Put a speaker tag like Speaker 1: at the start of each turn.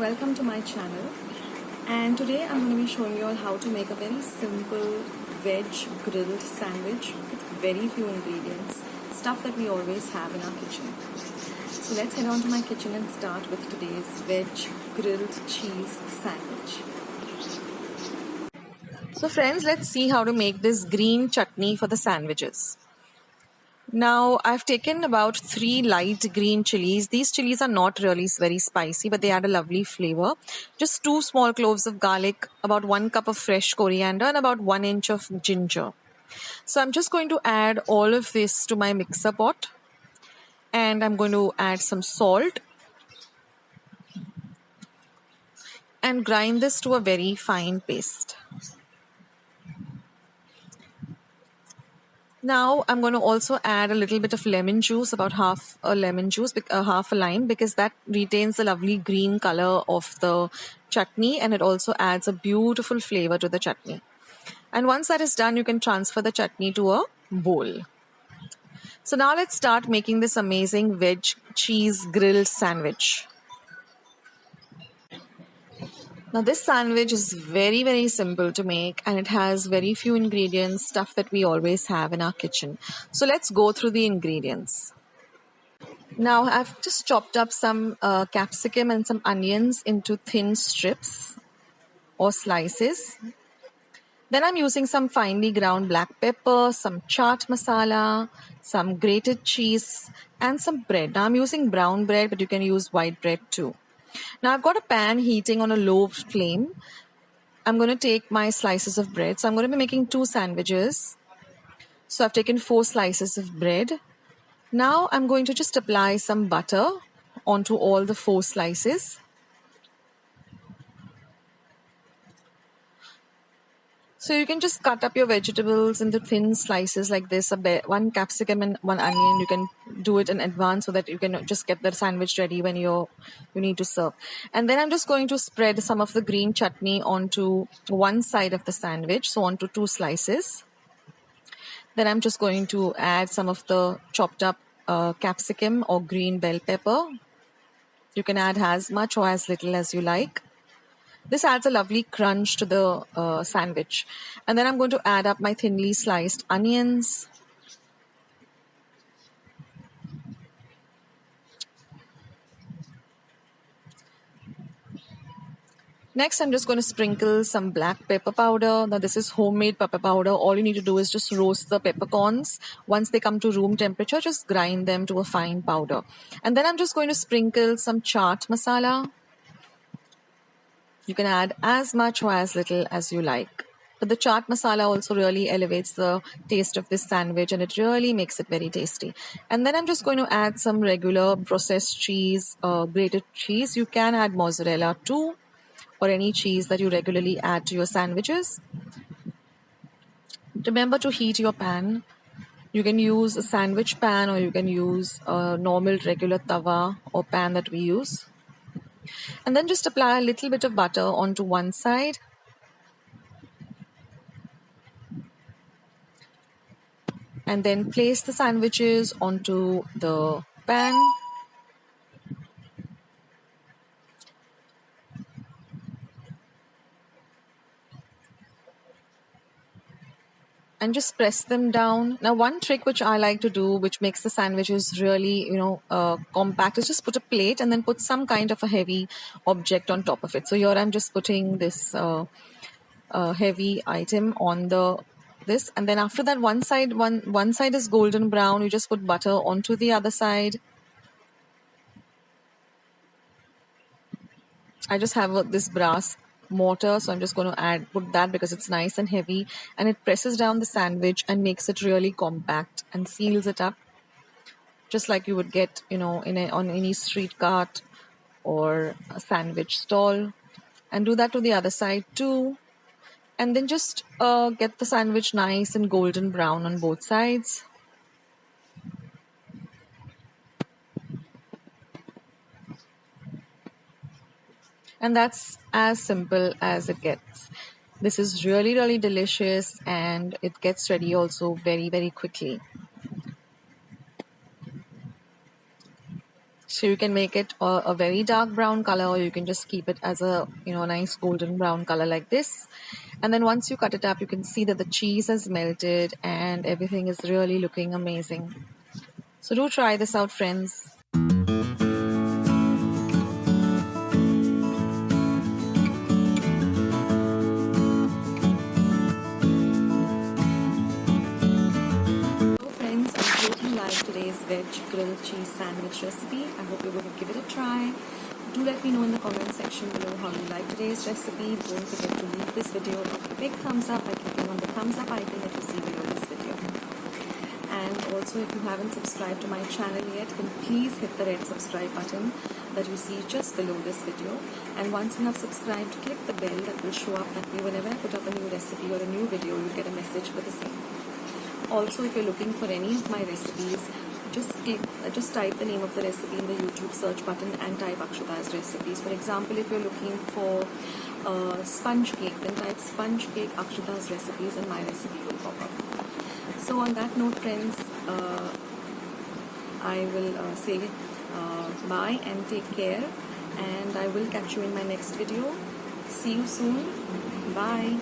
Speaker 1: Welcome to my channel, and today I'm going to be showing you all how to make a very simple veg grilled sandwich with very few ingredients, stuff that we always have in our kitchen. So let's head on to my kitchen and start with today's veg grilled cheese sandwich. So friends, let's see how to make this green chutney for the sandwiches. Now, I've taken about 3 light green chilies. These chilies are not really very spicy, but they add a lovely flavor. Just 2 small cloves of garlic, about 1 cup of fresh coriander, and about 1 inch of ginger. So I'm just going to add all of this to my mixer pot. And I'm going to add some salt. And grind this to a very fine paste. Now I'm going to also add a little bit of lemon juice, about half a lemon juice, half a lime, because that retains the lovely green color of the chutney and it also adds a beautiful flavor to the chutney. And once that is done, you can transfer the chutney to a bowl. So now let's start making this amazing veg cheese grilled sandwich. Now this sandwich is very simple to make and it has very few ingredients, stuff that we always have in our kitchen. So let's go through the ingredients. Now I've just chopped up some capsicum and some onions into thin strips or slices. Then I'm using some finely ground black pepper, some chaat masala, some grated cheese and some bread. Now I'm using brown bread, but you can use white bread too. Now I've got a pan heating on a low flame. I'm going to take my slices of bread. So I'm going to be making 2 sandwiches. So I've taken 4 slices of bread. Now I'm going to just apply some butter onto all the 4 slices. So you can just cut up your vegetables into thin slices like this, 1 capsicum and 1 onion. You can do it in advance so that you can just get the sandwich ready when you need to serve. And then I'm just going to spread some of the green chutney onto one side of the sandwich, so onto 2 slices. Then I'm just going to add some of the chopped up capsicum or green bell pepper. You can add as much or as little as you like. This adds a lovely crunch to the sandwich. And then I'm going to add up my thinly sliced onions. Next, I'm just going to sprinkle some black pepper powder. Now, this is homemade pepper powder. All you need to do is just roast the peppercorns. Once they come to room temperature, just grind them to a fine powder. And then I'm just going to sprinkle some chaat masala. You can add as much or as little as you like. But the chaat masala also really elevates the taste of this sandwich and it really makes it very tasty. And then I'm just going to add some regular processed cheese, grated cheese. You can add mozzarella too, or any cheese that you regularly add to your sandwiches. Remember to heat your pan. You can use a sandwich pan or you can use a normal regular tawa or pan that we use. And then just apply a little bit of butter onto one side. And then place the sandwiches onto the pan. And just press them down. Now, one trick which I like to do, which makes the sandwiches really, compact, is just put a plate and then put some kind of a heavy object on top of it. So here I'm just putting this heavy item on this, and then after that, one side is golden brown. You just put butter onto the other side. I just have this brass mortar, so I'm just going to put that because it's nice and heavy and it presses down the sandwich and makes it really compact and seals it up, just like you would get on any street cart or a sandwich stall. And do that to the other side too, and then just get the sandwich nice and golden brown on both sides. And that's as simple as it gets. This is really delicious and it gets ready also very quickly. So you can make it a very dark brown color, or you can just keep it as a nice golden brown color like this. And then once you cut it up, you can see that the cheese has melted and everything is really looking amazing. So do try this out, friends. Friends, I hope you like today's veg grilled cheese sandwich recipe. I hope you're going to give it a try. Do let me know in the comment section below how you like today's recipe. Don't forget to leave this video a big thumbs up by clicking on the thumbs up icon that you see below this video. And also, if you haven't subscribed to my channel yet, then please hit the red subscribe button that you see just below this video. And once you have subscribed, click the bell that will show up that way whenever I put up a new recipe or a new video, you'll get a message for the same. Also, if you're looking for any of my recipes, just type the name of the recipe in the YouTube search button and type Akshita's recipes. For example, if you're looking for sponge cake, then type sponge cake Akshita's recipes and my recipe will pop up. So on that note, friends, I will say bye and take care, and I will catch you in my next video. See you soon. Bye.